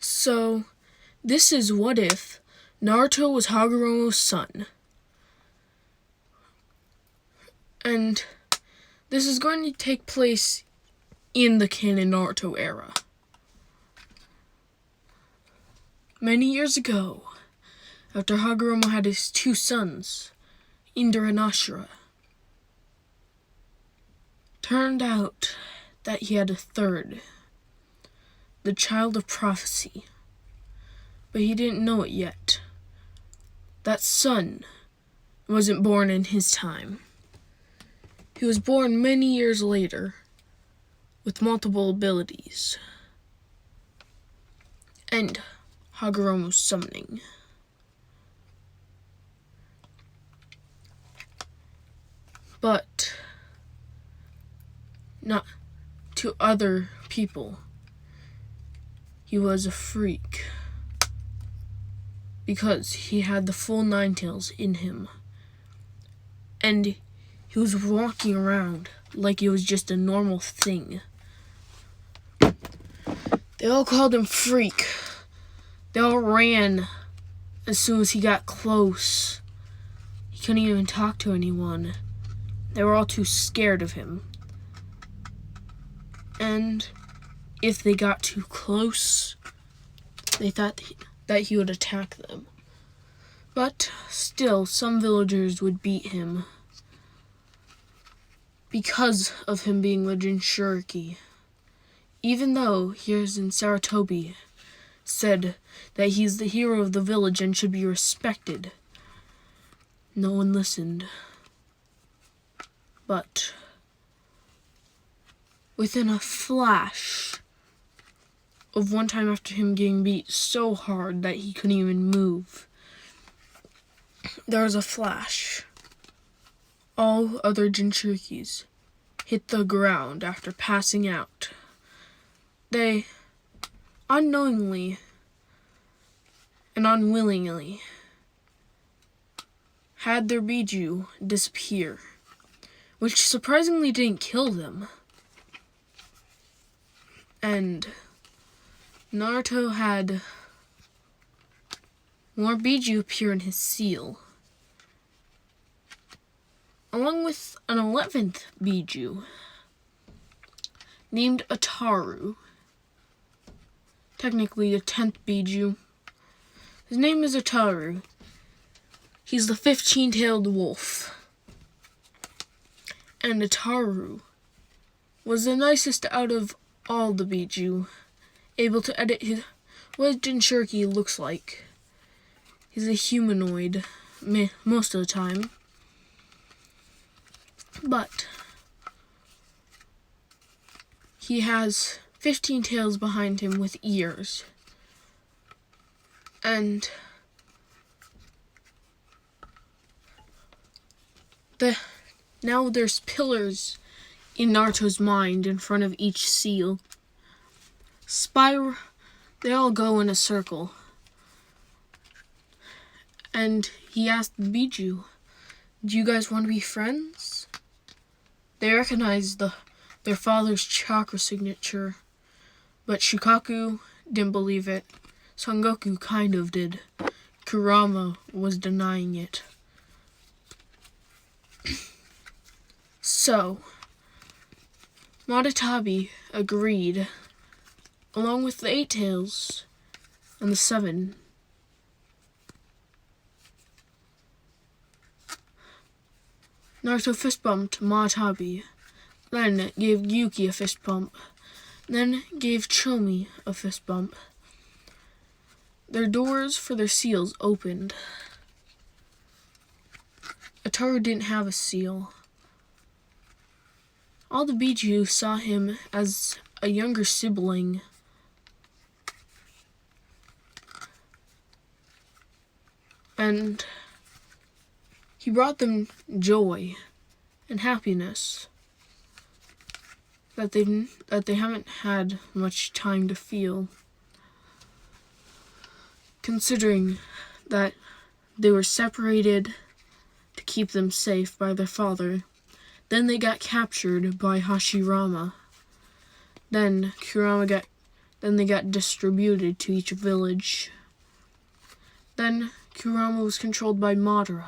So, this is What If Naruto was Hagoromo's son. And this is going to take place in the canon Naruto era. Many years ago, after Hagoromo had his two sons, Indra and Ashura, turned out that he had a third, the child of prophecy. But he didn't know it yet. That son wasn't born in his time. He was born many years later with multiple abilities and Hagoromo's summoning. But not to other people. He was a freak because he had the full nine tails in him. And he was walking around like it was just a normal thing. They all called him Freak. They all ran as soon as he got close. He couldn't even talk to anyone. They were all too scared of him. And if they got too close, they thought that he would attack them. But still, some villagers would beat him because of him being the Jinchuriki. Even though Hiruzen Sarutobi said that he's the hero of the village and should be respected, no one listened. But within a flash of one time after him getting beat so hard that he couldn't even move, there was a flash. All other Jinchurikis hit the ground after passing out. They unknowingly and unwillingly had their Biju disappear, which surprisingly didn't kill them. And Naruto had more Biju appear in his seal, along with an 11th Biju named Ataru. Technically a 10th Biju. His name is Ataru. He's the 15-tailed wolf. And Ataru was the nicest out of all the Biju, able to edit what Jinchuriki looks like. He's a humanoid most of the time. But he has 15 tails behind him with ears. And now there's pillars in Naruto's mind in front of each seal. They all go in a circle. And he asked the Biju, "Do you guys want to be friends?" They recognized their father's chakra signature, but Shukaku didn't believe it. Son Goku kind of did. Kurama was denying it. So, Madatabi agreed, along with the 8 tails and the 7. Naruto fist bumped Madatabi, then gave Yuki a fist bump, then gave Chomi a fist bump. Their doors for their seals opened. Ataru didn't have a seal. All the Biju saw him as a younger sibling. And he brought them joy and happiness that they haven't had much time to feel, considering that they were separated to keep them safe by their father. Then they got captured by Hashirama. Then Then they got distributed to each village. Then Kurama was controlled by Madara.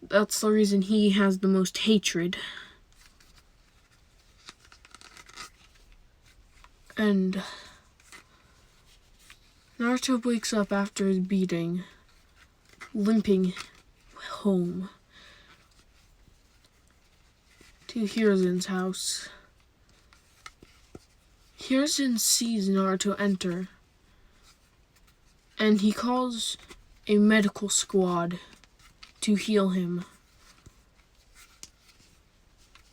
That's the reason he has the most hatred. And Naruto wakes up after his beating, limping home to Hiruzen's house. Hiruzen sees Naruto enter, and he calls a medical squad to heal him.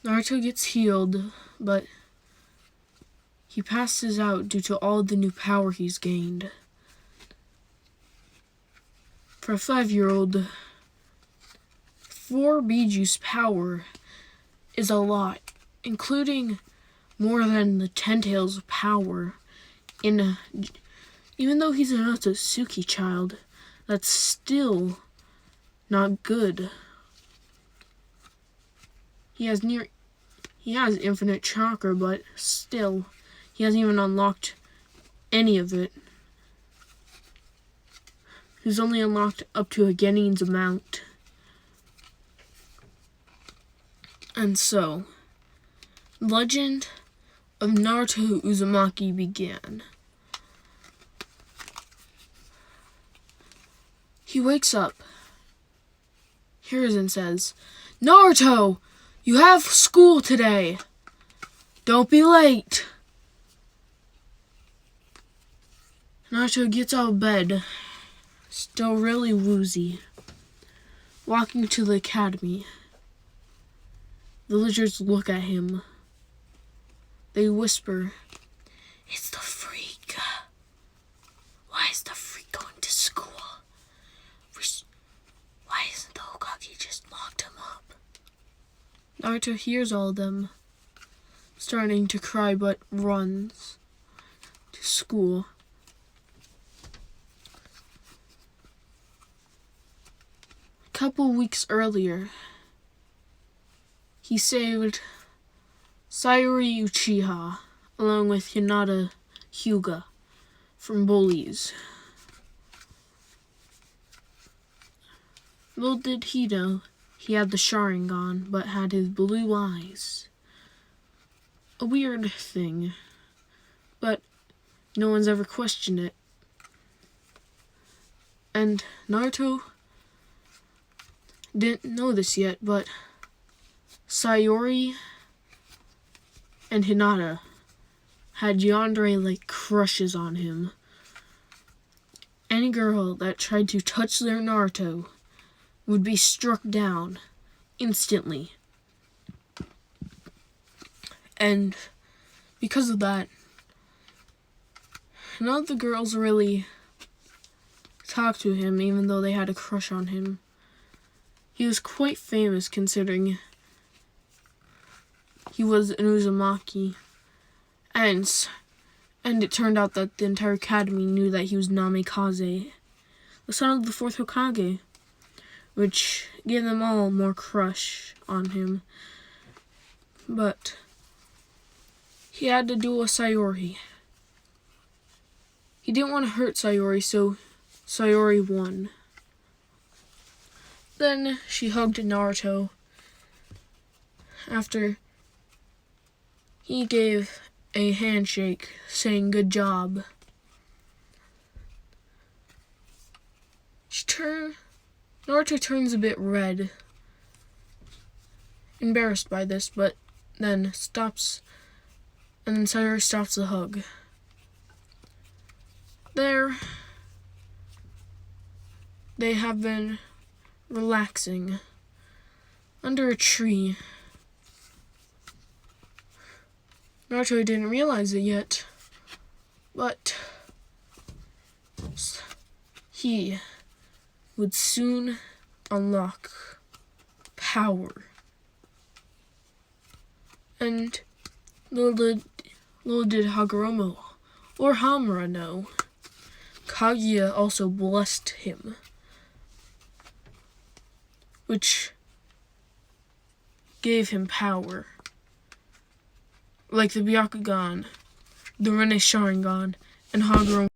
Naruto gets healed, but he passes out due to all the new power he's gained. For a 5-year-old, 4 Biju's power is a lot, including more than the 10 Tails of power. Even though he's an Otsutsuki child, that's still not good. He has infinite chakra, but still, he hasn't even unlocked any of it. He's only unlocked up to a Genin's amount. And so, Legend of Naruto Uzumaki began. He wakes up. Hiruzen says, "Naruto, you have school today. Don't be late." Naruto gets out of bed, still really woozy, walking to the academy. Villagers look at him. They whisper, "It's the freak. Why is the freak going to school? Why isn't the Hokage just locked him up?" Naruto hears all of them, starting to cry, but runs to school. A couple weeks earlier, he saved Sayori Uchiha, along with Hinata Hyuga, from bullies. Little did he know, he had the Sharingan, but had his blue eyes. A weird thing, but no one's ever questioned it. And Naruto didn't know this yet, but Sayori and Hinata had yandere-like crushes on him. Any girl that tried to touch their Naruto would be struck down instantly. And because of that, none of the girls really talked to him, even though they had a crush on him. He was quite famous considering he was an Uzumaki, and it turned out that the entire academy knew that he was Namikaze, the son of the 4th Hokage, which gave them all more crush on him. But he had to duel with Sayori. He didn't want to hurt Sayori, so Sayori won. Then she hugged Naruto after he gave a handshake saying good job. Naruto turns a bit red, embarrassed by this, but then stops, and then Sayori stops the hug. There, they have been relaxing under a tree. Naruto didn't realize it yet, but he would soon unlock power. And little did Hagoromo or Hamura know, Kaguya also blessed him, which gave him power. Like the Byakugan, the Rinne Sharingan, and Haguro